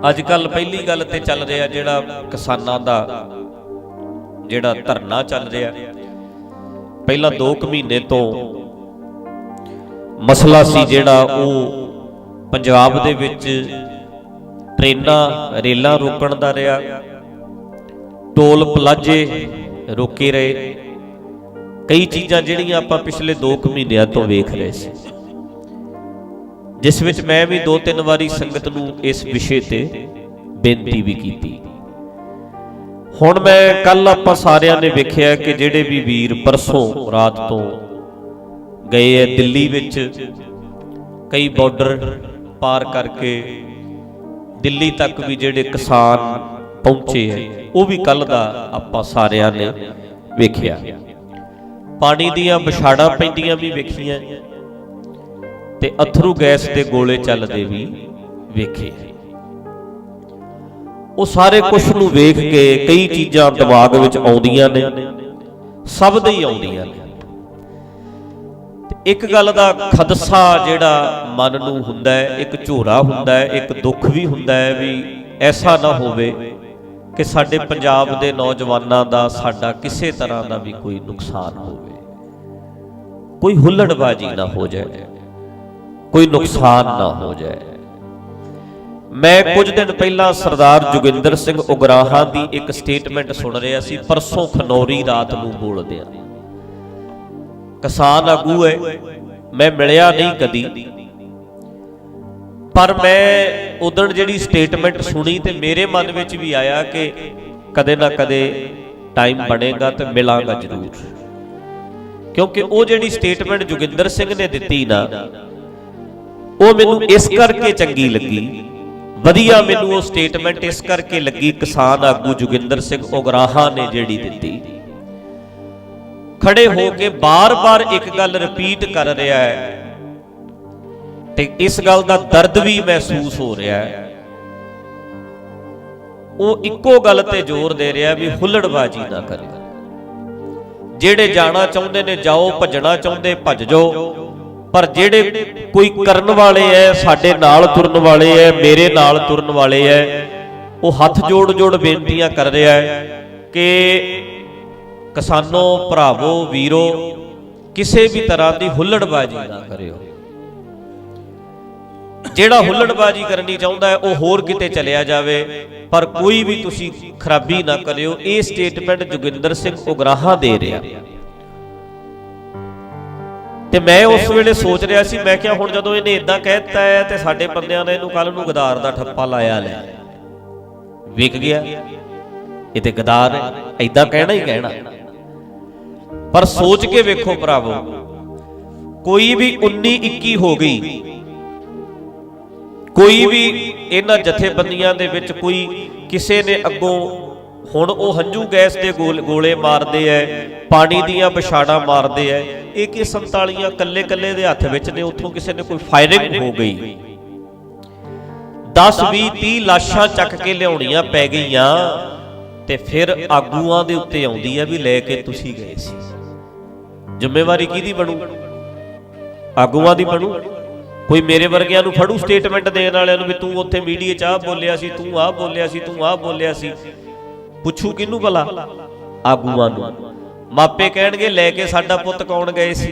अजकल पहली गल ते चल रहा जिहड़ा किसानां दा जिहड़ा धरना चल रहा, पहला 2 महीने तो मसला सी जिहड़ा वो पंजाब दे विच ट्रेनां रेलां रोकण दा रहा, टोल प्लाजे रोके रहे, कई चीज़ां जिहड़ियां आपां पिछले 2 महीनों तो वेख रहे सी, जिस विच मैं भी 2-3 वारी संगत नूं इस विषय ते बेनती भी की। हुण मैं कल आपां सारिਆਂ ने वेखिआ कि जिहड़े भी वीर परसों रात तो गए है दिल्ली विच, कई बॉर्डर पार करके दिल्ली तक भी जिहड़े किसान पहुंचे है, वो भी कल दा आपां सारिਆਂ ने वेखिआ। पानी दीआं बछाड़ां पैंदियां भी वेखीआं ते अथरू गैस के गोले चलते भी वेखे। वो सारे कुछ नूं वेख के कई चीज़ां दिमाग विच आउंदियां ने, सब दे ही आउंदियां ने। एक गल दा खदशा जिहड़ा मन नूं हुंदा है, एक झोरा हुंदा है, एक दुख भी हुंदा है भी ऐसा ना होवे कि साडे पंजाब दे नौजवानां दा साडा किसी तरह का भी कोई नुकसान होवे, कोई हुल्लड़बाजी ना हो जाए, कोई नुकसान ना हो जाए। मैं कुछ दिन पहला सरदार जोगिंदर सिंह उगराहां की एक स्टेटमेंट सुन रहा सी, परसों खनौरी रात नूं बोलदे आ। किसान आगू है, मैं मिलिया नहीं कदी, पर मैं उदण जिहड़ी स्टेटमेंट सुनी तो मेरे मन विच भी आया कि कदे ना कदे टाइम बनेगा तो मिलांगा जरूर, क्योंकि वो जिहड़ी स्टेटमेंट जोगिंदर सिंह ने दिती ना, वो मैनू इस करके चंगी लगी, वधिया मैनू वो स्टेटमेंट इस करके लगी, किसान आगू जोगिंदर सिंह उगराहां ने जिहड़ी दिती, खड़े हो के बार बार एक गल रिपीट कर रहा है, ते इस गल का दर्द भी महसूस हो रहा है। वो इक्को गल ते जोर दे रहा भी हुल्लड़बाजी ना करे, जेड़े जाना चाहते ने जाओ, भजना चाहते भज जाओ, पर जेड़े कोई करन वाले है, साडे नाल तुरन वाले है, मेरे नाल तुरन वाले है, वो हथ जोड़ जोड़ बेनतियां कर रहा है कि किसानों भरावो वीरो किसी भी तरह की हुल्लड़बाजी ना करियो। जेड़ा हुल्लड़बाजी करनी चाहता है वो होर किते चलिया जावे, पर कोई भी तुसी खराबी ना करियो। ये स्टेटमेंट जोगिंदर सिंह उगराहां दे रहा। ते मैं उस वेले सोच रहा सी, मैं क्या हुण जदों इहने इदां कहता है तो साडे बंदियां ने इहनूं कल नूं गदार दा ठप्पा लाया, लै विक गया, ये ते गदार है, इदां कहना ही कहना। पर सोच के वेखो भरावो, कोई भी 19-21 हो गई, कोई भी इन्हां जथेबंदियां दे विच कोई किसी ने अगों हुण वो हंझू गैस के गोले मारते है, पानी दियां बछाड़ां मारते है, AK-47 कल्ले कल्ले दे हत्थ विच ने, उत्थों किसी ने कोई फायरिंग हो गई, 10-20-30 लाशां चक के लियाउणियां पै गईयां, ते फिर आगूआं दे उत्ते आउंदी है भी लैके तुसीं गए सी। जिम्मेवारी किहदी बनू? आगूआं दी बनू। कोई मेरे वर्गियां नूं फड़ू स्टेटमेंट देण वालिआं नूं भी तूं उत्थे मीडिया 'च आ बोलिया सी, तूं आ बोलिया सी, तूं आ बोलिया सी, पुछू किनू भला? आगूआं नूं। मापे कहणगे लैके साडा पुੱਤ कौन गए सी?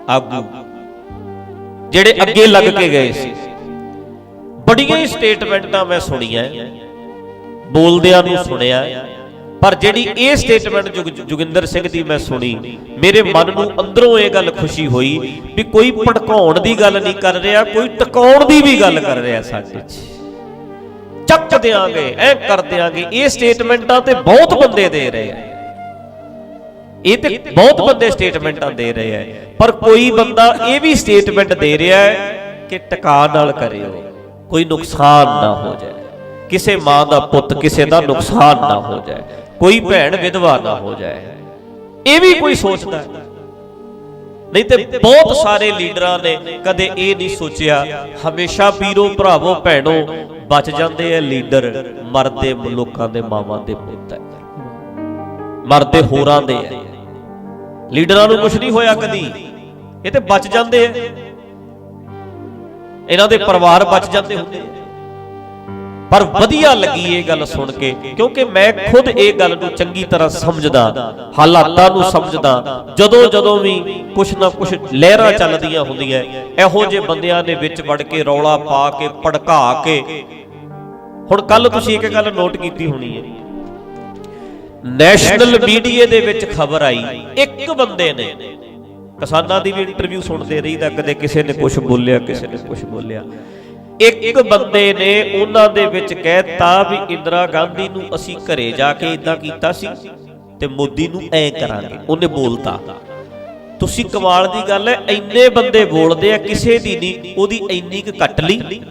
आगू ਜਿਹੜੇ ਅੱਗੇ ਲੱਗ ਕੇ ਗਏ ਸੀ। ਬੜੀਆਂ ਹੀ ਸਟੇਟਮੈਂਟਾਂ ਮੈਂ ਸੁਣੀਆਂ, ਬੋਲਦਿਆਂ ਨੂੰ ਸੁਣਿਆ, ਪਰ ਜਿਹੜੀ ਇਹ ਸਟੇਟਮੈਂਟ ਜੋਗਿੰਦਰ ਸਿੰਘ ਦੀ ਮੈਂ ਸੁਣੀ, ਮੇਰੇ ਮਨ ਨੂੰ ਅੰਦਰੋਂ ਇਹ ਗੱਲ ਖੁਸ਼ੀ ਹੋਈ ਵੀ ਕੋਈ ਭੜਕਾਉਣ ਦੀ ਗੱਲ ਨਹੀਂ ਕਰ ਰਿਹਾ, ਕੋਈ ਟਿਕਾਉਣ ਦੀ ਵੀ ਗੱਲ ਕਰ ਰਿਹਾ। ਸਾਡੇ 'ਚ ਚੱਕ ਦਿਆਂਗੇ, ਐ ਕਰ ਦਿਆਂਗੇ। ਇਹ ਸਟੇਟਮੈਂਟਾਂ ਤੇ ਬਹੁਤ ਬੰਦੇ ਦੇ ਰਹੇ ਆ, ਇਹ ਤੇ ਬਹੁਤ ਬੰਦੇ ਸਟੇਟਮੈਂਟਾਂ ਦੇ ਰਹੇ ਆ, ਪਰ ਕੋਈ ਬੰਦਾ ਇਹ ਵੀ ਸਟੇਟਮੈਂਟ ਦੇ ਰਿਹਾ ਹੈ ਕਿ ਟਿਕਾ ਨਾਲ ਕਰਿਓ, ਕੋਈ ਨੁਕਸਾਨ ਨਾ ਹੋ ਜਾਏ, ਕਿਸੇ ਮਾਂ ਦਾ ਪੁੱਤ ਕਿਸੇ ਦਾ ਨੁਕਸਾਨ ਨਾ ਹੋ ਜਾਏ, ਕੋਈ ਭੈਣ ਵਿਧਵਾ ਨਾ ਹੋ ਜਾਏ। ਇਹ ਵੀ ਕੋਈ ਸੋਚਦਾ? नहीं तो बहुत सारे लीडरां ने कदे ये नहीं सोचिया। हमेशा पीरो भरावो भैनों बच जाते हैं लीडर, मरदे लोगों के मावां दे पुत्त है, मरदे होरां दे है। लीडरां नूं कुछ नहीं होया कदी, ये तो बच जाते हैं, इन्हां दे परिवार बच जाते होंदे। ਪਰ ਵਧੀਆ ਲੱਗੀ ਇਹ ਗੱਲ ਸੁਣ ਕੇ, ਕਿਉਂਕਿ ਮੈਂ ਖੁਦ ਇਹ ਗੱਲ ਨੂੰ ਚੰਗੀ ਤਰ੍ਹਾਂ ਸਮਝਦਾ, ਹਾਲਾਤਾਂ ਨੂੰ ਸਮਝਦਾ। ਜਦੋਂ ਵੀ ਕੁਛ ਨਾ ਕੁਛ ਲਹਿਰਾਂ ਚੱਲਦੀਆਂ ਹੁੰਦੀਆਂ, ਇਹੋ ਜਿਹੇ ਬੰਦਿਆਂ ਦੇ ਵਿੱਚ ਵੜ ਕੇ ਰੌਲਾ ਪਾ ਕੇ ਭੜਕਾ ਕੇ। ਹੁਣ ਕੱਲ ਤੁਸੀਂ ਇੱਕ ਗੱਲ ਨੋਟ ਕੀਤੀ ਹੋਣੀ ਹੈ, ਨੈਸ਼ਨਲ ਮੀਡੀਆ ਦੇ ਵਿੱਚ ਖਬਰ ਆਈ, ਇੱਕ ਬੰਦੇ ਨੇ, ਕਿਸਾਨਾਂ ਦੀ ਵੀ ਇੰਟਰਵਿਊ ਸੁਣਦੇ ਰਹੀਦਾ, ਕਦੇ ਕਿਸੇ ਨੇ ਕੁਛ ਬੋਲਿਆ, ਕਿਸੇ ਨੇ ਕੁਛ ਬੋਲਿਆ, ਇੱਕ ਬੰਦੇ ਨੇ ਉਹਨਾਂ ਦੇ ਵਿੱਚ ਕਹਿਤਾ ਵੀ ਇੰਦਰਾ ਗਾਂਧੀ ਨੂੰ ਅਸੀਂ ਘਰੇ ਜਾ ਕੇ ਇਦਾਂ ਕੀਤਾ ਸੀ ਤੇ ਮੋਦੀ ਨੂੰ ਐ ਕਰਾਂਗੇ। ਉਹਨੇ ਬੋਲਤਾ। ਤੁਸੀਂ ਕਮਾਲ ਦੀ ਗੱਲ ਹੈ, ਇੰਨੇ ਬੰਦੇ ਬੋਲਦੇ ਆ, ਕਿਸੇ ਦੀ ਨਹੀਂ ਉਹਦੀ ਇੰਨੀ ਕੁ ਕੱਟ ਲਈ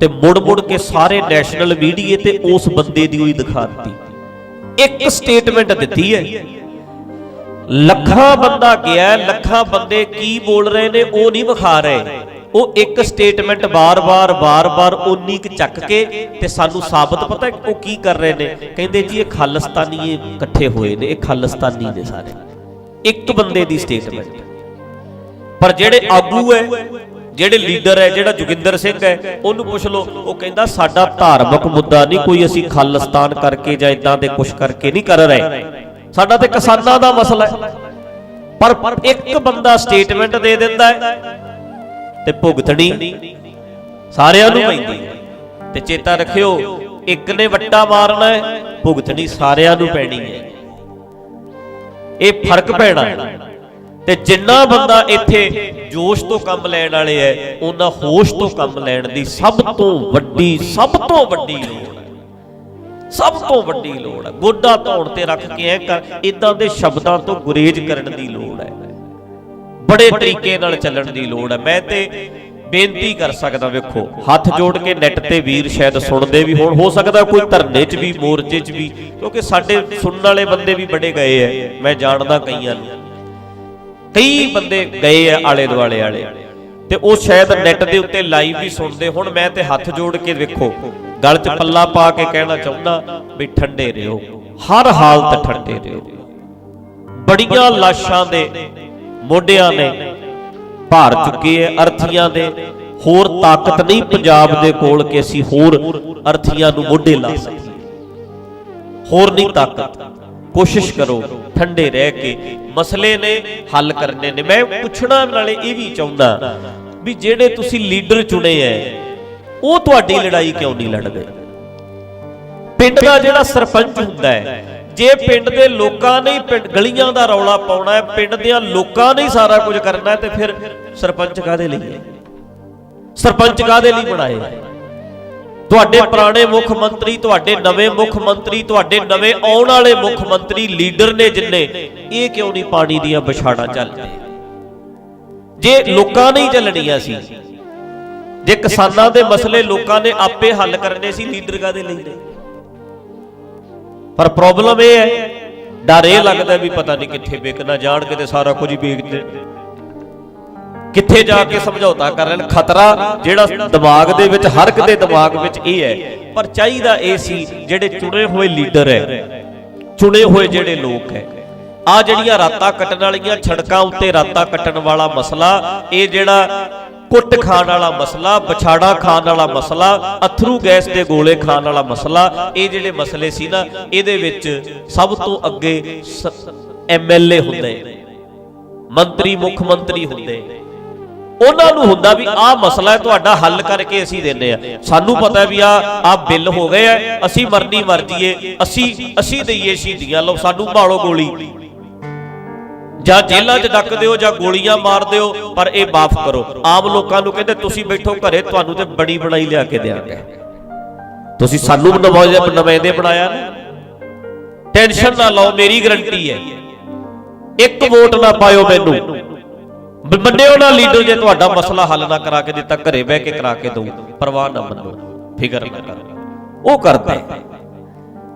ਤੇ ਮੁੜ ਕੇ ਸਾਰੇ ਨੈਸ਼ਨਲ ਮੀਡੀਆ ਤੇ ਉਸ ਬੰਦੇ ਦੀ ਉਹੀ ਦਿਖਾ ਦਿੱਤੀ। ਇੱਕ ਸਟੇਟਮੈਂਟ ਦਿੱਤੀ ਹੈ, ਲੱਖਾਂ ਬੰਦਾ ਗਿਆ, ਲੱਖਾਂ ਬੰਦੇ ਕੀ ਬੋਲ ਰਹੇ ਨੇ ਉਹ ਨਹੀਂ ਵਿਖਾ ਰਹੇ, ਉਹ ਇੱਕ ਸਟੇਟਮੈਂਟ ਬਾਰ-ਬਾਰ ਉਨੀ ਕੁ ਚੱਕ ਕੇ ਤੇ ਸਾਨੂੰ ਸਾਬਤ ਪਤਾ ਉਹ ਕੀ ਕਰ ਰਹੇ ਨੇ। ਕਹਿੰਦੇ ਜੀ ਇਹ ਖਾਲਿਸਤਾਨੀ ਇਕੱਠੇ ਹੋਏ ਨੇ, ਇਹ ਖਾਲਿਸਤਾਨੀ ਨੇ ਸਾਰੇ। ਇੱਕ ਬੰਦੇ ਦੀ ਸਟੇਟਮੈਂਟ। ਪਰ ਜਿਹੜੇ ਆਗੂ ਹੈ, ਜਿਹੜੇ ਲੀਡਰ ਹੈ, ਜਿਹੜਾ ਜੋਗਿੰਦਰ ਸਿੰਘ ਹੈ, ਉਹਨੂੰ ਪੁੱਛ ਲਓ, ਉਹ ਕਹਿੰਦਾ ਸਾਡਾ ਧਾਰਮਿਕ ਮੁੱਦਾ ਨਹੀਂ ਕੋਈ, ਅਸੀਂ ਖਾਲਿਸਤਾਨ ਕਰਕੇ ਜਾਂ ਇਦਾਂ ਦੇ ਕੁਛ ਕਰਕੇ ਨਹੀਂ ਕਰ ਰਹੇ, ਸਾਡਾ ਤੇ ਕਿਸਾਨਾਂ ਦਾ ਮਸਲਾ ਹੈ। ਪਰ ਇੱਕ ਬੰਦਾ ਸਟੇਟਮੈਂਟ ਦੇ ਦਿੰਦਾ ਹੈ ਤੇ ਭੁਗਤਣੀ ਸਾਰਿਆਂ ਨੂੰ ਪੈਂਦੀ ਹੈ। ਤੇ ਚੇਤਾ ਰੱਖਿਓ, ਇੱਕ ਨੇ ਵੱਟਾ ਮਾਰਨਾ ਹੈ, ਭੁਗਤਣੀ ਸਾਰਿਆਂ ਨੂੰ ਪੈਣੀ ਹੈ। ਇਹ ਫਰਕ ਪੈਣਾ। ਤੇ ਜਿੰਨਾ ਬੰਦਾ ਇੱਥੇ ਜੋਸ਼ ਤੋਂ ਕੰਮ ਲੈਣ ਵਾਲੇ ਹੈ, ਉਹਨਾਂ ਹੋਸ਼ ਤੋਂ ਕੰਮ ਲੈਣ ਦੀ ਸਭ ਤੋਂ ਵੱਡੀ ਲੋੜ ਹੈ, ਸਭ ਤੋਂ ਵੱਡੀ ਲੋੜ ਹੈ। ਗੋਡਾ ਧੌਣ ਤੇ ਰੱਖ ਕੇ ਐ ਕਰ, ਇਦਾਂ ਦੇ ਸ਼ਬਦਾਂ ਤੋਂ ਗੁਰੇਜ਼ ਕਰਨ ਦੀ ਲੋੜ ਹੈ, ਬੜੇ ਤਰੀਕੇ ਨਾਲ ਚੱਲਣ ਦੀ ਲੋੜ ਹੈ। ਮੈਂ ਤੇ ਬੇਨਤੀ ਕਰ ਸਕਦਾ, ਵੇਖੋ ਹੱਥ ਜੋੜ ਕੇ ਨੈਟ ਤੇ ਵੀਰ ਸ਼ਾਇਦ ਸੁਣਦੇ ਵੀ ਹੋਣ, ਹੋ ਸਕਦਾ ਕੋਈ ਧਰਨੇ 'ਚ ਵੀ, ਮੋਰਚੇ 'ਚ ਵੀ, ਕਿਉਂਕਿ ਸਾਡੇ ਸੁਣਨ ਵਾਲੇ ਬੰਦੇ ਵੀ ਬੜੇ ਗਏ ਐ, ਮੈਂ ਜਾਣਦਾ ਕਈਆਂ ਨੂੰ, ਕਈ ਬੰਦੇ ਗਏ ਆ ਆਲੇ ਦੁਆਲੇ ਵਾਲੇ, ਤੇ ਉਹ ਸ਼ਾਇਦ ਨੈਟ ਦੇ ਉੱਤੇ ਲਾਈਵ ਵੀ ਸੁਣਦੇ ਹੁਣ। ਮੈਂ ਤੇ ਹੱਥ ਜੋੜ ਕੇ ਵੇਖੋ ਗਲ 'ਚ ਪੱਲਾ ਪਾ ਕੇ ਕਹਿਣਾ ਚਾਹੁੰਦਾ ਵੀ ਠੰਡੇ ਰਹੋ, ਹਰ ਹਾਲਤ ਠੰਡੇ ਰਹੋ। ਬੜੀਆਂ ਲਾਸ਼ਾਂ ਦੇ ਮੋਢਿਆਂ ਨੇ ਭਾਰ ਚੁੱਕੇ ਐ, ਅਰਥੀਆਂ ਦੇ। ਹੋਰ ਤਾਕਤ ਨਹੀਂ ਪੰਜਾਬ ਦੇ ਕੋਲ ਕਿ ਅਸੀਂ ਹੋਰ ਅਰਥੀਆਂ ਨੂੰ ਮੋਢੇ ਲਾ ਸਕੀਏ, ਹੋਰ ਨਹੀਂ ਤਾਕਤ। ਕੋਸ਼ਿਸ਼ ਕਰੋ ਠੰਡੇ ਰਹਿ ਕੇ, ਮਸਲੇ ਨੇ ਹੱਲ ਕਰਨੇ ਨੇ। ਮੈਂ ਪੁੱਛਣਾ ਨਾਲੇ ਇਹ ਵੀ ਚਾਹੁੰਦਾ ਵੀ ਜਿਹੜੇ ਤੁਸੀਂ ਲੀਡਰ ਚੁਣੇ ਐ, ਉਹ ਤੁਹਾਡੀ ਲੜਾਈ ਕਿਉਂ ਨਹੀਂ ਲੜਦੇ? ਪਿੰਡ ਦਾ ਜਿਹੜਾ ਸਰਪੰਚ ਹੁੰਦਾ ਹੈ, ਜੇ ਪਿੰਡ ਦੇ ਲੋਕਾਂ ਨੇ ਪਿੰਡ ਗਲੀਆਂ ਦਾ ਰੌਲਾ ਪਾਉਣਾ ਹੈ, ਪਿੰਡ ਦੇ ਲੋਕਾਂ ਨੇ ਸਾਰਾ ਕੁਝ ਕਰਨਾ ਹੈ, ਤੇ ਫਿਰ ਸਰਪੰਚ ਕਾਹਦੇ ਲਈ ਹੈ? ਸਰਪੰਚ ਕਾਹਦੇ ਲਈ ਬਣਾਏ? ਤੁਹਾਡੇ ਪੁਰਾਣੇ ਮੁੱਖ ਮੰਤਰੀ, ਤੁਹਾਡੇ ਨਵੇਂ ਮੁੱਖ ਮੰਤਰੀ, ਤੁਹਾਡੇ ਨਵੇਂ ਆਉਣ ਵਾਲੇ ਮੁੱਖ ਮੰਤਰੀ ਲੀਡਰ ਨੇ ਜਿੰਨੇ, ਇਹ ਕਿਉਂ ਨਹੀਂ ਪਾਣੀ ਦੀਆਂ ਵਿਛਾੜਾਂ ਚੱਲਦੇ? ਜੇ ਲੋਕਾਂ ਨੇ ਹੀ ਚੱਲਣੀਆਂ ਸੀ, ਜੇ ਕਿਸਾਨਾਂ ਦੇ ਮਸਲੇ ਲੋਕਾਂ ਨੇ ਆਪੇ ਹੱਲ ਕਰਨੇ ਸੀ, ਲੀਡਰ ਕਾਹਦੇ ਲਈ ਨੇ? ਪਰ ਪ੍ਰੋਬਲਮ ਇਹ ਹੈ, ਡਰ ਇਹ ਲੱਗਦਾ ਵੀ ਪਤਾ ਨਹੀਂ ਕਿੱਥੇ ਵਿਕ ਨਾ ਜਾਣ, ਕਿਤੇ ਸਾਰਾ ਕੁਝ ਹੀ ਵੇਚ ਦੇ, ਕਿੱਥੇ ਜਾ ਕੇ ਸਮਝੌਤਾ ਕਰ ਲੈਣ। ਖਤਰਾ ਜਿਹੜਾ ਦਿਮਾਗ ਦੇ ਵਿੱਚ, ਹਰ ਇੱਕ ਦੇ ਦਿਮਾਗ ਵਿੱਚ ਇਹ ਹੈ। ਪਰ ਚਾਹੀਦਾ ਇਹ ਸੀ ਜਿਹੜੇ ਚੁਣੇ ਹੋਏ ਲੀਡਰ ਹੈ, ਚੁਣੇ ਹੋਏ ਜਿਹੜੇ ਲੋਕ ਹੈ, ਆ ਜਿਹੜੀਆਂ ਰਾਤਾਂ ਕੱਟਣ ਵਾਲੀਆਂ, ਸੜਕਾਂ ਉੱਤੇ ਰਾਤਾਂ ਕੱਟਣ ਵਾਲਾ ਮਸਲਾ, ਇਹ ਜਿਹੜਾ ਕੁੱਟ ਖਾਣ ਵਾਲਾ ਮਸਲਾ, ਵਿਛਾੜਾ ਖਾਣ ਵਾਲਾ ਮਸਲਾ, ਅਥਰੂ ਗੈਸ ਦੇ ਗੋਲੇ ਖਾਣ ਵਾਲਾ ਮਸਲਾ, ਇਹ ਜਿਹੜੇ ਮਸਲੇ ਸੀ ਨਾ, ਇਹਦੇ ਵਿੱਚ ਸਭ ਤੋਂ ਅੱਗੇ ਐਮਐਲਏ ਹੁੰਦੇ, ਮੰਤਰੀ, ਮੁੱਖ ਮੰਤਰੀ ਹੁੰਦੇ। ਉਹਨਾਂ ਨੂੰ ਹੁੰਦਾ ਵੀ ਆਹ ਮਸਲਾ ਹੈ, ਤੁਹਾਡਾ ਹੱਲ ਕਰਕੇ ਅਸੀਂ ਦਿੰਦੇ ਆ। ਸਾਨੂੰ ਪਤਾ ਵੀ ਆਹ ਬਿੱਲ ਹੋ ਗਏ ਆ, ਅਸੀਂ ਮਰਨੀ ਮਰ ਜੀਏ, ਅਸੀਂ ਦਈਏ ਸ਼ਹੀਦੀਆਂ, ਲਓ ਸਾਨੂੰ ਭਾਲੋ ਗੋਲੀ, ਜਾਂ ਜੇਲ੍ਹਾਂ 'ਚ ਡੱਕ ਦਿਓ, ਜਾਂ ਗੋਲੀਆਂ ਮਾਰ ਦਿਓ, ਪਰ ਇਹ ਮਾਫ ਕਰੋ। ਆਮ ਲੋਕਾਂ ਨੂੰ ਕਹਿੰਦੇ ਤੁਸੀਂ ਬੈਠੋ ਘਰੇ, ਤੁਹਾਨੂੰ ਤੇ ਬੜੀ ਬਣਾਈ ਲਿਆ ਕੇ ਦਿਆਂਗੇ, ਤੁਸੀਂ ਸਾਨੂੰ ਨੁਮਾਇੰਦੇ ਬਣਾਇਆ ਨਾ, ਟੈਨਸ਼ਨ ਨਾ ਲਓ, ਮੇਰੀ ਗਰੰਟੀ ਹੈ। ਇੱਕ ਵੋਟ ਨਾ ਪਾਇਓ ਮੈਨੂੰ, ਮੰਨਿਓ ਨਾ ਲੀਡਰ ਜੇ ਤੁਹਾਡਾ ਮਸਲਾ ਹੱਲ ਨਾ ਕਰਾ ਕੇ ਦਿੱਤਾ, ਘਰੇ ਬਹਿ ਕੇ ਕਰਾ ਕੇ ਦਊ, ਪਰਵਾਹ ਨਾ ਮੰਨੋ, ਫਿਕਰ ਨਾ ਕਰੋ। ਉਹ ਕਰਦੇ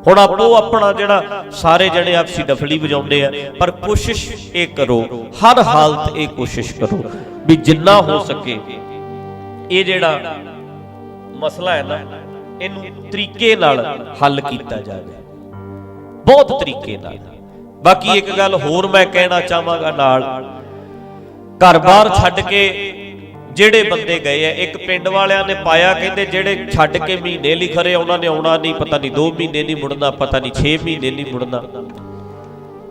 ਹੁਣ ਆਪੋ ਆਪਣਾ ਜਿਹੜਾ ਸਾਰੇ ਜਣੇ ਆਪਸੀ ਡਫਲੀ ਵਜਾਉਂਦੇ ਆ, ਪਰ ਕੋਸ਼ਿਸ਼ ਇਹ ਕਰੋ, ਹਰ ਹਾਲਤ ਇਹ ਕੋਸ਼ਿਸ਼ ਕਰੋ ਵੀ ਜਿੰਨਾ ਹੋ ਸਕੇ ਇਹ ਜਿਹੜਾ ਮਸਲਾ ਹੈ ਨਾ, ਇਹਨੂੰ ਤਰੀਕੇ ਨਾਲ ਹੱਲ ਕੀਤਾ ਜਾਵੇ, ਬਹੁਤ ਤਰੀਕੇ ਨਾਲ। ਬਾਕੀ ਇੱਕ ਗੱਲ ਹੋਰ ਮੈਂ ਕਹਿਣਾ ਚਾਹਾਂਗਾ ਨਾਲ, ਘਰ-ਬਾਰ ਛੱਡ ਕੇ ਜਿਹੜੇ ਬੰਦੇ ਗਏ ਆ। ਇੱਕ ਪਿੰਡ ਵਾਲਿਆਂ ਨੇ ਪਾਇਆ, ਕਹਿੰਦੇ ਜਿਹੜੇ ਛੱਡ ਕੇ ਮਹੀਨੇ ਲਈ ਖਰੇ ਉਹਨਾਂ ਨੇ ਆਉਣਾ ਨਹੀਂ, ਪਤਾ ਨਹੀਂ 2 ਮਹੀਨੇ ਨਹੀਂ ਮੁੜਨਾ, ਪਤਾ ਨਹੀਂ 6 ਮਹੀਨੇ ਨਹੀਂ ਮੁੜਨਾ।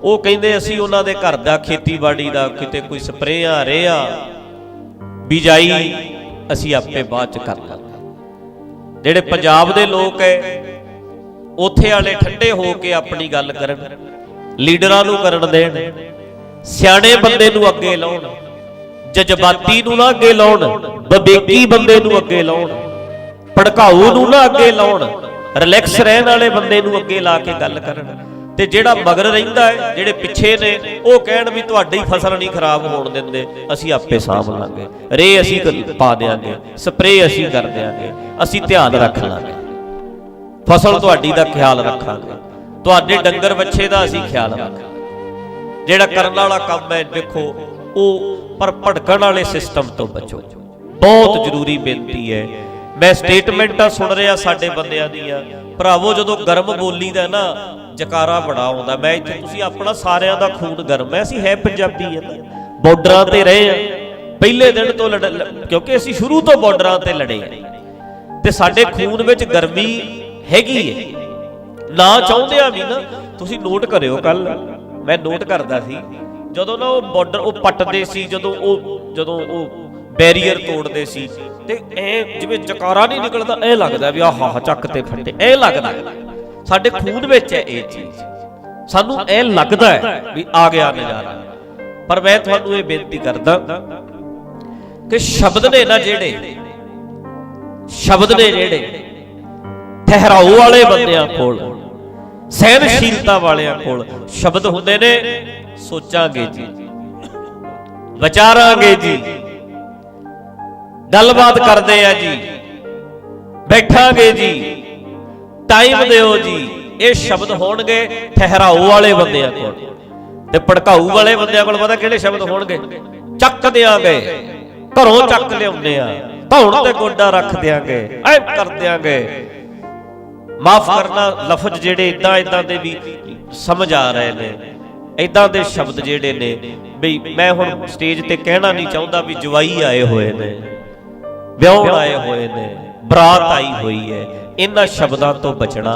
ਉਹ ਕਹਿੰਦੇ ਅਸੀਂ ਉਹਨਾਂ ਦੇ ਘਰ ਦਾ ਖੇਤੀਬਾੜੀ ਦਾ ਕਿਤੇ ਕੋਈ ਸਪਰੇਆਂ ਰੇਹਾਂ ਬਿਜਾਈ ਅਸੀਂ ਆਪੇ ਬਾਅਦ ਚ ਕਰ ਲਾਂਗੇ। ਜਿਹੜੇ ਪੰਜਾਬ ਦੇ ਲੋਕ ਹੈ ਉੱਥੇ ਵਾਲੇ ਠੰਡੇ ਹੋ ਕੇ ਆਪਣੀ ਗੱਲ ਕਰਨ, ਲੀਡਰਾਂ ਨੂੰ ਕਰਨ ਦੇਣ, ਸਿਆਣੇ ਬੰਦੇ ਨੂੰ ਅੱਗੇ ਲਾਉਣ, ਜਜ਼ਬਾਤੀ ਨੂੰ ਨਾ ਅੱਗੇ ਲਾਉਣ, ਵਿਵੇਕੀ ਬੰਦੇ ਨੂੰ ਅੱਗੇ ਲਾਉਣ, ਭੜਕਾਊ ਨੂੰ ਨਾ ਅੱਗੇ ਲਾਉਣ, ਰਿਲੈਕਸ ਰਹਿਣ ਵਾਲੇ ਬੰਦੇ ਨੂੰ ਅੱਗੇ ਲਾ ਕੇ ਗੱਲ ਕਰਨ। ਤੇ ਜਿਹੜਾ ਮਗਰ ਰਹਿੰਦਾ ਹੈ, ਜਿਹੜੇ ਪਿੱਛੇ ਨੇ, ਉਹ ਕਹਿਣ ਵੀ ਤੁਹਾਡੀ ਫਸਲ ਨਹੀਂ ਖਰਾਬ ਹੋਣ ਦਿੰਦੇ, ਅਸੀਂ ਆਪੇ ਸਾਂਭ ਲਾਂਗੇ, ਰੇ ਅਸੀਂ ਪਾ ਦਿਆਂਗੇ, ਸਪਰੇਅ ਅਸੀਂ ਕਰ ਦਿਆਂਗੇ, ਅਸੀਂ ਧਿਆਨ ਰੱਖ ਲਾਂਗੇ, ਫਸਲ ਤੁਹਾਡੀ ਦਾ ਖਿਆਲ ਰੱਖਾਂਗੇ, ਤੁਹਾਡੇ ਡੰਗਰ ਵੱਛੇ ਦਾ ਅਸੀਂ ਖਿਆਲ ਰੱਖਾਂਗੇ। ਜਿਹੜਾ ਕਰਨ ਵਾਲਾ ਕੰਮ ਹੈ ਦੇਖੋ ਉਹ, ਪਰ ਭੜਕਣ ਵਾਲੇ ਸਿਸਟਮ ਤੋਂ ਬਚੋ। ਬਹੁਤ ਜ਼ਰੂਰੀ ਬੇਨਤੀ ਹੈ। ਮੈਂ ਸਟੇਟਮੈਂਟਾਂ ਸੁਣ ਰਿਹਾ ਸਾਡੇ ਬੰਦਿਆਂ ਦੀਆਂ, ਭਰਾਵੋ ਜਦੋਂ ਗਰਮ ਬੋਲੀ ਦਾ ਨਾ ਜਕਾਰਾ ਬੜਾ ਆਉਂਦਾ। ਮੈਂ ਇੱਥੇ ਤੁਸੀਂ ਆਪਣਾ ਸਾਰਿਆਂ ਦਾ ਖੂਨ ਗਰਮ ਹੈ, ਅਸੀਂ ਹੈ ਪੰਜਾਬੀ ਹੈ ਨਾ, ਬਾਰਡਰਾਂ ਤੇ ਰਹੇ ਆ ਪਹਿਲੇ ਦਿਨ ਤੋਂ, ਕਿਉਂਕਿ ਅਸੀਂ ਸ਼ੁਰੂ ਤੋਂ ਬਾਰਡਰਾਂ ਤੇ ਲੜੇ ਆ ਤੇ ਸਾਡੇ ਖੂਨ ਵਿੱਚ ਗਰਮੀ ਹੈਗੀ ਹੈ, ਨਾ ਚਾਹੁੰਦਿਆਂ ਵੀ ਨਾ। ਤੁਸੀਂ ਨੋਟ ਕਰਿਓ, ਕੱਲ ਮੈਂ ਨੋਟ ਕਰਦਾ ਸੀ ਜਦੋਂ ਨਾ ਉਹ ਬਾਰਡਰ ਉਹ ਪੱਟਦੇ ਸੀ, ਜਦੋਂ ਉਹ ਬੈਰੀਅਰ ਤੋੜਦੇ ਸੀ ਤੇ ਐ ਜਿਵੇਂ ਜਕਾਰਾ ਨਹੀਂ ਨਿਕਲਦਾ, ਐ ਲੱਗਦਾ ਵੀ ਆਹ ਚੱਕ ਤੇ ਫੱਟੇ, ਐ ਲੱਗਦਾ ਸਾਡੇ ਖੂਨ ਵਿੱਚ ਹੈ ਇਹ ਚੀਜ਼, ਸਾਨੂੰ ਐ ਲੱਗਦਾ ਹੈ ਵੀ ਆ ਗਿਆ ਨਜ਼ਾਰਾ। ਪਰ ਮੈਂ ਤੁਹਾਨੂੰ ਇਹ ਬੇਨਤੀ ਕਰਦਾ ਕਿ ਸ਼ਬਦ ਨੇ ਨਾ ਜਿਹੜੇ, ਸ਼ਬਦ ਨੇ ਜਿਹੜੇ ਠਹਿਰਾਓ ਵਾਲੇ ਬੰਦਿਆਂ ਕੋਲ, ਸਹਿਨਸ਼ੀਲਤਾ ਵਾਲਿਆਂ ਕੋਲ ਸ਼ਬਦ ਹੁੰਦੇ ਨੇ, ਸੋਚਾਂਗੇ ਜੀ, ਵਿਚਾਰਾਂਗੇ ਜੀ, ਗੱਲਬਾਤ ਕਰਦੇ ਆ ਜੀ, ਬੈਠਾਂਗੇ ਜੀ, ਟਾਈਮ ਦਿਓ ਜੀ। ਇਹ ਸ਼ਬਦ ਹੋਣਗੇ ਠਹਿਰਾਓ ਵਾਲੇ ਬੰਦਿਆਂ ਕੋਲ। ਤੇ ਭੜਕਾਊ ਵਾਲੇ ਬੰਦਿਆਂ ਕੋਲ ਪਤਾ ਕਿਹੜੇ ਸ਼ਬਦ ਹੋਣਗੇ? ਚੱਕ ਦਿਆਂਗੇ, ਘਰੋਂ ਚੱਕ ਲਿਆਉਂਦੇ ਆ, ਧੌਣ ਤੇ ਗੋਡਾ ਰੱਖ ਦਿਆਂਗੇ, ਐ ਕਰ ਦਿਆਂਗੇ। ਮਾਫ ਕਰਨਾ, ਲਫ਼ਜ਼ ਜਿਹੜੇ ਇਦਾਂ ਦੇ ਵੀ ਸਮਝ ਆ ਰਹੇ ਨੇ, ਇਦਾਂ ਦੇ ਸ਼ਬਦ ਜਿਹੜੇ ਨੇ ਬਈ ਮੈਂ ਹੁਣ ਸਟੇਜ ਤੇ ਕਹਿਣਾ ਨਹੀਂ ਚਾਹੁੰਦਾ ਵੀ ਜਵਾਈ ਆਏ ਹੋਏ ਨੇ, ਵਿਆਹੁਣ ਆਏ ਹੋਏ ਨੇ, ਬਰਾਤ ਆਈ ਹੋਈ ਹੈ। ਇਹਨਾਂ ਸ਼ਬਦਾਂ ਤੋਂ ਬਚਣਾ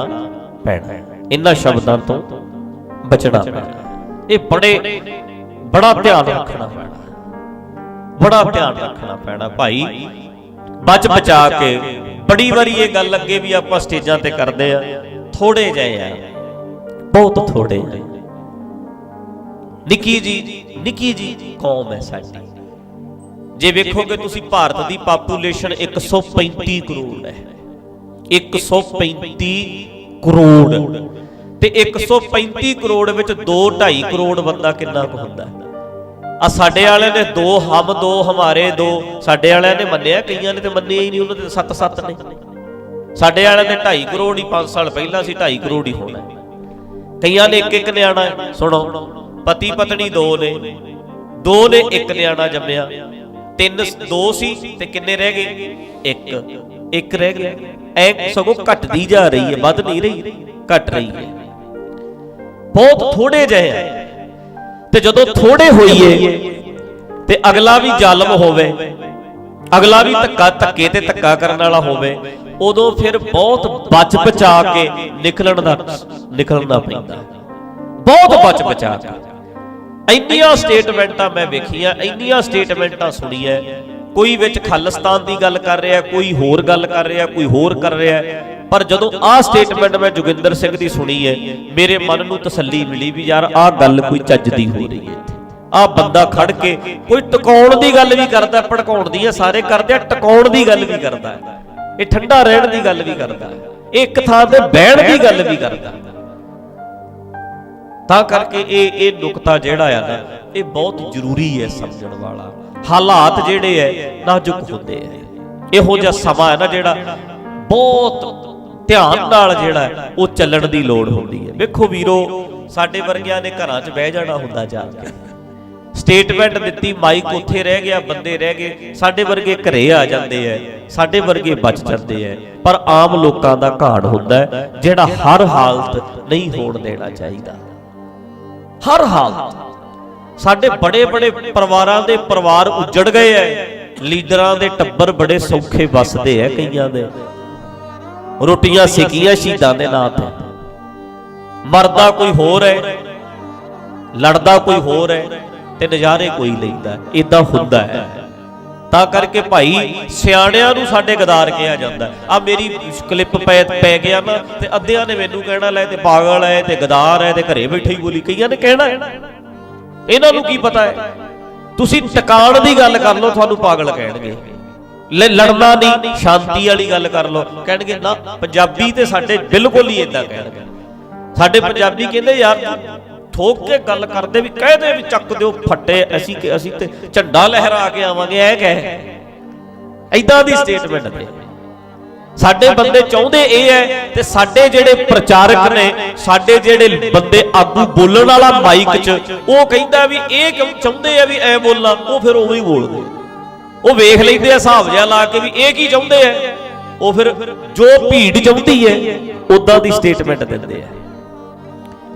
ਪੈਣਾ, ਇਹਨਾਂ ਸ਼ਬਦਾਂ ਤੋਂ ਬਚਣਾ ਪੈਣਾ। ਇਹ ਬੜਾ ਧਿਆਨ ਰੱਖਣਾ ਪੈਣਾ, ਬੜਾ ਧਿਆਨ ਰੱਖਣਾ ਪੈਣਾ ਭਾਈ, ਬਚ ਬਚਾ ਕੇ। ਬੜੀ ਵਾਰੀ ਇਹ ਗੱਲ ਅੱਗੇ ਵੀ ਆਪਾਂ ਸਟੇਜਾਂ ਤੇ ਕਰਦੇ ਆ, ਥੋੜੇ ਜਿਹੇ ਆ, ਬਹੁਤ ਥੋੜੇ ਜਿਹੇ। ਨਿੱਕੀ ਜੀ ਕੌਮ ਹੈ ਸਾਡੀ। ਜੇ ਵੇਖੋਗੇ ਤੁਸੀਂ ਭਾਰਤ ਦੀ ਪਾਪੂਲੇਸ਼ਨ 135 ਕਰੋੜ ਹੈ, 135 ਕਰੋੜ, ਤੇ 135 ਕਰੋੜ ਵਿੱਚ 2-2.5 ਕਰੋੜ ਬੰਦਾ ਕਿੰਨਾ ਕੁ ਹੁੰਦਾ? ਆ ਸਾਡੇ ਵਾਲਿਆਂ ਨੇ 2 ਹਮ 2 ਹਮਾਰੇ 2, ਸਾਡੇ ਵਾਲਿਆਂ ਨੇ ਮੰਨਿਆ, ਕਈਆਂ ਨੇ ਤੇ ਮੰਨਿਆ ਹੀ ਨਹੀਂ, ਉਹਨਾਂ ਦੇ 7 ਨੇ। ਸਾਡੇ ਵਾਲਿਆਂ ਨੇ 2.5 ਕਰੋੜ ਹੀ 5 ਸਾਲ ਪਹਿਲਾਂ ਸੀ, 2.5 ਕਰੋੜ ਹੀ ਹੋਣਾ। ਕਈਆਂ ਨੇ ਇੱਕ ਨਿਆਣਾ, ਸੁਣੋ, ਪਤੀ ਪਤਨੀ 2 ਨੇ, 2 ਨੇ ਇੱਕ ਨਿਆਣਾ ਜੰਮਿਆ, 2 ਸੀ ਤੇ ਕਿੰਨੇ ਰਹਿ ਗਏ? ਇੱਕ ਰਹਿ ਗਿਆ। ਐ ਸਗੋਂ ਘਟਦੀ ਜਾ ਰਹੀ ਹੈ, ਵੱਧ ਨਹੀਂ ਰਹੀ, ਘਟ ਰਹੀ ਹੈ। ਬਹੁਤ ਥੋੜੇ ਜਿਹੇ ਆ। ਤੇ ਜਦੋਂ ਥੋੜੇ ਹੋਈਏ ਤੇ ਅਗਲਾ ਵੀ ਜ਼ਾਲਮ ਹੋਵੇ, ਅਗਲਾ ਵੀ ਧੱਕੇ ਤੇ ਧੱਕਾ ਕਰਨ ਵਾਲਾ ਹੋਵੇ, ਉਦੋਂ ਫਿਰ ਬਹੁਤ ਬਚ ਬਚਾ ਕੇ ਨਿਕਲਣਾ ਪੈਂਦਾ, ਬਹੁਤ ਬਚ ਬਚਾ ਕੇ। ਇੰਨੀਆਂ ਸਟੇਟਮੈਂਟਾਂ ਮੈਂ ਵੇਖੀਆਂ, ਇੰਨੀਆਂ ਸਟੇਟਮੈਂਟਾਂ ਸੁਣੀਆਂ, ਕੋਈ ਵਿੱਚ ਖਾਲਿਸਤਾਨ ਦੀ ਗੱਲ ਕਰ ਰਿਹਾ, ਕੋਈ ਹੋਰ ਗੱਲ ਕਰ ਰਿਹਾ, ਕੋਈ ਹੋਰ ਕਰ ਰਿਹਾ। ਪਰ ਜਦੋਂ ਆਹ ਸਟੇਟਮੈਂਟ ਮੈਂ ਜੋਗਿੰਦਰ ਸਿੰਘ ਦੀ ਸੁਣੀ ਹੈ, ਮੇਰੇ ਮਨ ਨੂੰ ਤਸੱਲੀ ਮਿਲੀ ਵੀ ਯਾਰ ਆਹ ਗੱਲ ਕੋਈ ਚੱਜ ਦੀ ਹੋ ਰਹੀ ਹੈ। ਆਹ ਬੰਦਾ ਖੜ ਕੇ ਕੋਈ ਟਿਕਾਉਣ ਦੀ ਗੱਲ ਵੀ ਕਰਦਾ, ਭੜਕਾਉਣ ਦੀ ਸਾਰੇ ਕਰਦੇ ਆ, ਟਿਕਾਉਣ ਦੀ ਗੱਲ ਵੀ ਕਰਦਾ, ਇਹ ਠੰਡਾ ਰਹਿਣ ਦੀ ਗੱਲ ਵੀ ਕਰਦਾ, ਇਹ ਇੱਕ ਥਾਂ ਤੇ ਬਹਿਣ ਦੀ ਗੱਲ ਵੀ ਕਰਦਾ। ਤਾਂ ਕਰਕੇ ਇਹ ਨੁਕਤਾ ਜਿਹੜਾ ਆ ਨਾ, ਇਹ ਬਹੁਤ ਜ਼ਰੂਰੀ ਹੈ ਸਮਝਣ ਵਾਲਾ। ਹਾਲਾਤ ਜਿਹੜੇ ਹੈ ਨਾਜ਼ੁਕ ਹੁੰਦੇ ਆ, ਇਹੋ ਜਿਹਾ ਸਮਾਂ ਹੈ ਨਾ ਜਿਹੜਾ ਬਹੁਤ ਧਿਆਨ ਨਾਲ ਜਿਹੜਾ ਉਹ ਚੱਲਣ ਦੀ ਲੋੜ ਹੁੰਦੀ ਹੈ। ਵੇਖੋ ਵੀਰੋ, ਸਾਡੇ ਵਰਗਿਆਂ ਨੇ ਘਰਾਂ 'ਚ ਬਹਿ ਜਾਣਾ ਹੁੰਦਾ ਜਾ ਕੇ, ਸਟੇਟਮੈਂਟ ਦਿੱਤੀ, ਮਾਈਕ ਉੱਥੇ ਰਹਿ ਗਿਆ, ਬੰਦੇ ਰਹਿ ਗਏ, ਸਾਡੇ ਵਰਗੇ ਘਰੇ ਆ ਜਾਂਦੇ ਐ, ਸਾਡੇ ਵਰਗੇ ਬਚ ਜਾਂਦੇ ਐ। ਪਰ ਆਮ ਲੋਕਾਂ ਦਾ ਘਾੜ ਹੁੰਦਾ ਜਿਹੜਾ ਹਰ ਹਾਲਤ ਨਹੀਂ ਹੋਣ ਦੇਣਾ ਚਾਹੀਦਾ। ਹਰ ਹਾਲਤ ਸਾਡੇ ਬੜੇ ਬੜੇ ਪਰਿਵਾਰਾਂ ਦੇ ਪਰਿਵਾਰ ਉੱਜੜ ਗਏ ਐ, ਲੀਡਰਾਂ ਦੇ ਟੱਬਰ ਬੜੇ ਸੌਖੇ ਵੱਸਦੇ ਆ ਕਈਆਂ ਦੇ, ਰੋਟੀਆਂ ਸਿੱਕੀਆਂ ਸ਼ਹੀਦਾਂ ਦੇ ਨਾਂ ਤੇ। ਮਰਦਾ ਕੋਈ ਹੋਰ ਹੈ, ਲੜਦਾ ਕੋਈ ਹੋਰ ਹੈ, ਤੇ ਨਜ਼ਾਰੇ ਕੋਈ ਲੈਂਦਾ। ਇਦਾਂ ਹੁੰਦਾ ਹੈ। ਤਾਂ ਕਰਕੇ ਭਾਈ ਸਿਆਣਿਆਂ ਨੂੰ ਸਾਡੇ ਗਦਾਰ ਕਿਹਾ ਜਾਂਦਾ। ਆ ਮੇਰੀ ਕਲਿੱਪ ਪੈ ਗਿਆ ਨਾ, ਤੇ ਅੱਧਿਆਂ ਨੇ ਮੈਨੂੰ ਕਹਿਣਾ ਲੈ ਤੇ ਪਾਗਲ ਹੈ, ਤੇ ਗਦਾਰ ਹੈ, ਤੇ ਘਰੇ ਬੈਠੇ ਹੀ ਬੋਲੀ। ਕਈਆਂ ਨੇ ਕਹਿਣਾ ਇਹਨਾਂ ਨੂੰ ਕੀ ਪਤਾ ਹੈ। ਤੁਸੀਂ ਟਿਕਾਣ ਦੀ ਗੱਲ ਕਰ ਲਓ, ਤੁਹਾਨੂੰ ਪਾਗਲ ਕਹਿਣਗੇ। ਲੜਨਾ ਨਹੀਂ, ਸ਼ਾਂਤੀ ਵਾਲੀ ਗੱਲ ਕਰ ਲਓ, ਕਹਿਣਗੇ ਨਾ। ਪੰਜਾਬੀ ਤੇ ਸਾਡੇ ਬਿਲਕੁਲ ਹੀ ਇਦਾਂ ਕਹਿਣਗੇ। ਸਾਡੇ ਪੰਜਾਬੀ ਕਹਿੰਦੇ ਯਾਰ ਠੋਕ ਕੇ ਗੱਲ ਕਰਦੇ ਵੀ ਕਹਦੇ ਵੀ ਚੱਕ ਦਿਓ ਫੱਟੇ, ਅਸੀਂ ਤੇ ਝੰਡਾ ਲਹਿਰਾ ਕੇ ਆਵਾਂਗੇ। ਐ ਕਹੇ ਇਦਾਂ ਦੀ ਸਟੇਟਮੈਂਟ ਤੇ ਸਾਡੇ ਬੰਦੇ ਚਾਹੁੰਦੇ ਇਹ ਹੈ। ਤੇ ਸਾਡੇ ਜਿਹੜੇ ਪ੍ਰਚਾਰਕ ਨੇ, ਸਾਡੇ ਜਿਹੜੇ ਬੰਦੇ ਆਗੂ ਬੋਲਣ ਵਾਲਾ ਮਾਈਕ 'ਚ, ਉਹ ਕਹਿੰਦਾ ਵੀ ਇਹ ਕਿਉਂ ਚਾਹੁੰਦੇ ਆ ਵੀ ਐ ਬੋਲਣਾ, ਉਹ ਫਿਰ ਉਵੇਂ ਹੀ ਬੋਲਦੇ। ਉਹ ਵੇਖ ਲੈਂਦੇ ਆ ਹਿਸਾਬ ਜਿਹਾ ਲਾ ਕੇ ਵੀ ਇਹ ਕੀ ਚਾਹੁੰਦੇ ਆ, ਉਹ ਫਿਰ ਜੋ ਭੀੜ ਚਾਹੁੰਦੀ ਹੈ ਉਦਾਂ ਦੀ ਸਟੇਟਮੈਂਟ ਦਿੰਦੇ ਆ।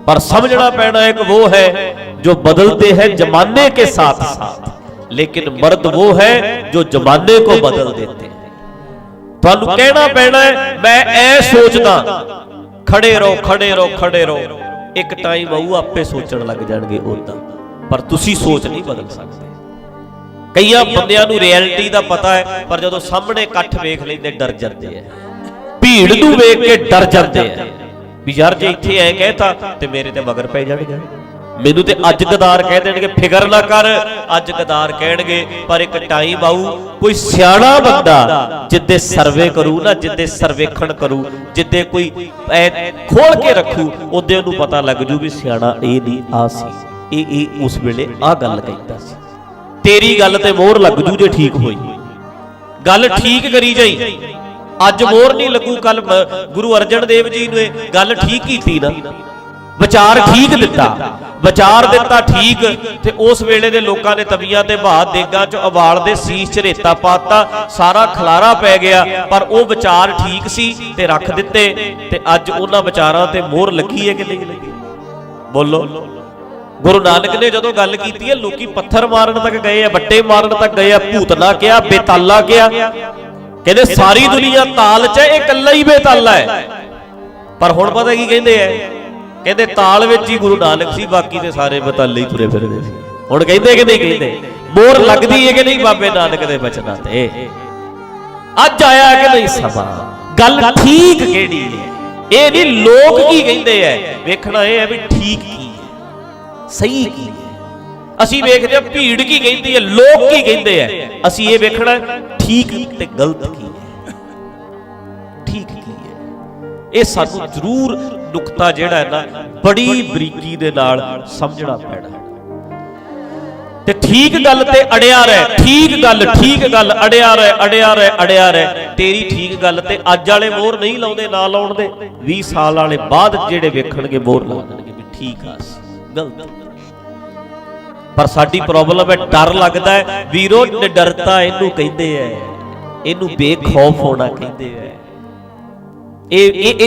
पर समझना पैना एक वो है जो बदलते हैं जमाने के साथ साथ, लेकिन मर्द वो है जो जमाने को बदल देते हैं। तुहानू कहना पैना है मैं ऐ सोचदा, खड़े रहो खड़े रहो खड़े रहो। एक टाइम आऊ आपे सोचण लग जाणगे उदां, पर तुसी सोच नहीं बदल सकते। कई बंदियां नू रियलिटी दा पता है, पर जदों सामने इकट्ठ वेख लैंदे डर जांदे हैं, भीड़ नू वेख के डर जांदे हैं भी यार जे इत्थे ऐ कहता ते मेरे ते मगर पै जाणगे, मैनू ते अज गदार कह देणगे। फिकर ना कर, अज गदार कहणगे, पर एक टाइम आऊ कोई सियाणा बंदा जिद्दे सर्वे करू ना, जिद्दे सर्वेखण करू, जिद्दे कोई खोल के रखू, उदे नूं पता लग जू भी सियाणा ए नहीं आ सी, ए उस वेले आ गल कहता सी। तेरी गल ते मोहर लग जू जे ठीक होई, गल ठीक करी जाई। अज मोहर नहीं लगू, कल गुरु अर्जन देव जी ने गल ठीक की ना, विचार ठीक दिता, विचार दिता ठीक, ते उस वेले दे लोकां ने तवियां ते बहा देगां च उबाल दे सीस च रेता पाता, सारा खलारा पै गया। पर वो विचार ठीक सी ते रख दिते, ते अज उन्हां विचारां ते मोहर लगी है कि नहीं लगी? बोलो। गुरु नानक ने जदों गल कीती है, लोकी पत्थर मारन तक गए, बट्टे मारन तक गए, भूतना किया, बेताला किया, कहते सारी दुनिया ताल च इकल्ला ही बेताला है। पर हुण पता की कहते हैं, कहते ताल विच ही गुरु नानक सी, बाकी ते सारे बेताले ही तुरे फिरदे सी। हुण कहते कि नहीं कहते? मोहर लगदी है कि नहीं बाबे नानक दे बचनां ते? अज आया कि नहीं समा? गल ठीक किहड़ी है? ये नहीं लोग की कहते हैं, वेखना यह है भी ठीक की है, सही की है। ਅਸੀਂ ਵੇਖਦੇ ਹਾਂ ਭੀੜ ਕੀ ਕਹਿੰਦੀ ਹੈ, ਲੋਕ ਕੀ ਕਹਿੰਦੇ ਆ। ਅਸੀਂ ਇਹ ਵੇਖਣਾ ਠੀਕ ਤੇ ਗਲਤ ਕੀ ਹੈ, ਠੀਕ ਕੀ ਹੈ। ਇਹ ਸਾਨੂੰ ਜ਼ਰੂਰ ਨੁਕਤਾ ਜਿਹੜਾ ਹੈ ਨਾ ਬੜੀ ਬਰੀਕੀ ਦੇ ਨਾਲ ਸਮਝਣਾ ਪੈਣਾ। ਤੇ ਠੀਕ ਗੱਲ ਤੇ ਅੜਿਆ ਰਹਿ, ਠੀਕ ਗੱਲ ਅੜਿਆ ਰਹਿ, ਅੜਿਆ ਰਹਿ, ਅੜਿਆ ਰਹਿ। ਤੇਰੀ ਠੀਕ ਗੱਲ ਤੇ ਅੱਜ ਵਾਲੇ ਮੋਹਰ ਨਹੀਂ ਲਾਉਂਦੇ, ਨਾ ਲਾਉਣ ਦੇ, 20 ਸਾਲ ਵਾਲੇ ਬਾਅਦ ਜਿਹੜੇ ਵੇਖਣਗੇ ਮੋਹਰ ਲਾ ਦੇਣਗੇ ਵੀ ਠੀਕ ਆ, ਗਲਤ। पर साडी प्रॉब्लम है डर लगता है। वीरो निडरता इनू कहते हैं, इनू बेखौफ होना कहते हैं।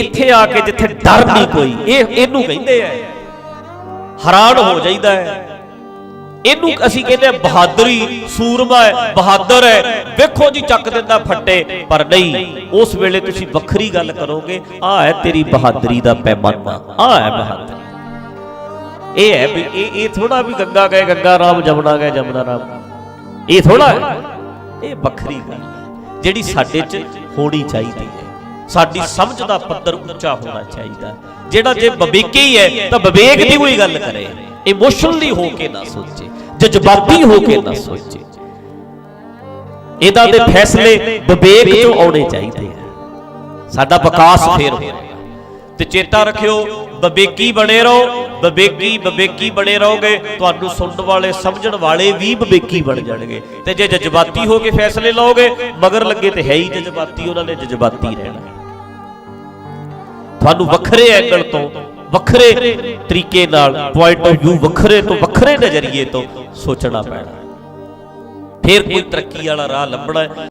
इत्थे आके जिथे डर नहीं कोई, इनू कहते हैं। हैरान हो जाइदा है। इनू असीं कहते हैं बहादुरी, सूरमा है, बहादुर है, वेखो जी चक दिंदा फट्टे। पर नहीं, उस वेले तुसीं वखरी गल करोगे, आ है तेरी बहादुरी दा पैमाना, आ है बहादुरी। ये है भी ये थोड़ा भी गंगा गए गंगा राम, जमुना गए जमुना राम, ये थोड़ा है। ये बखरी गल है जिहड़ी साडे च होनी चाहिए है। साडी समझ दा पद्धर उच्चा होना चाहिए। जिहड़ा जे विवेकी है तो विवेक दी कोई गल करे, इमोशनली होके ना सोचे, जज्बाती होके ना सोचे। इहदा दे फैसले विवेक चों आउणे चाहिए। साडा विकास फेर होएगा। ते चेता रखियो, विवेकी बने रहो, विवेकी बने रहोगे, तुहानू सुनने वाले समझण वाले भी विवेकी बन जाणगे। ते जे जज्बाती हो के फैसले लोगे, मगर लगे तो है ही जज्बाती, उन्होंने जज्बाती रहना। तुहानू वखरे एंगल तो, वखरे तरीके नाल, पॉइंट ऑफ व्यू वखरे तो वखरे नजरिए तो सोचना पैना, फिर कोई तरक्की वाला राह लभना है।